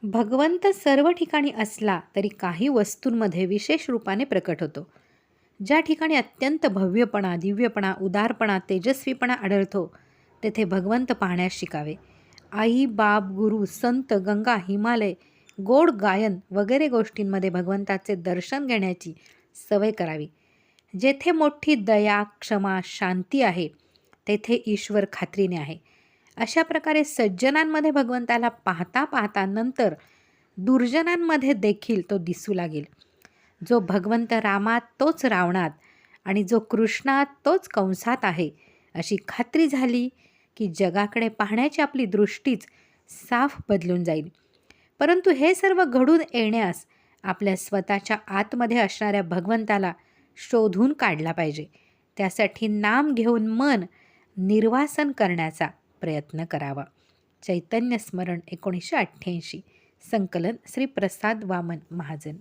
भगवंत सर्व ठिकाणी असला तरी काही वस्तूंमध्ये विशेष रूपाने प्रकट होतो. ज्या ठिकाणी अत्यंत भव्यपणा, दिव्यपणा, उदारपणा, तेजस्वीपणा आढळतो तेथे भगवंत पाहण्यास शिकावे. आई, बाप, गुरु, संत, गंगा, हिमालय, गोड गायन वगैरे गोष्टींमध्ये भगवंताचे दर्शन घेण्याची सवय करावी. जेथे मोठी दया, क्षमा, शांती आहे तेथे ईश्वर खात्रीने आहे. अशा प्रकारे सज्जनांमध्ये भगवंताला पाहता पाहता नंतर दुर्जनांमध्ये देखील तो दिसू लागेल. जो भगवंत रामात तोच रावणात आणि जो कृष्णात तोच कंसात आहे अशी खात्री झाली की जगाकडे पाहण्याची आपली दृष्टीच साफ बदलून जाईल. परंतु हे सर्व घडून येण्यास आपल्या स्वतःच्या आतमध्ये असणाऱ्या भगवंताला शोधून काढला पाहिजे. त्यासाठी नाम घेऊन मन निर्वासन करण्याचा प्रयत्न करावा. चैतन्य स्मरण 1988. संकलन श्री प्रसाद वामन महाजन.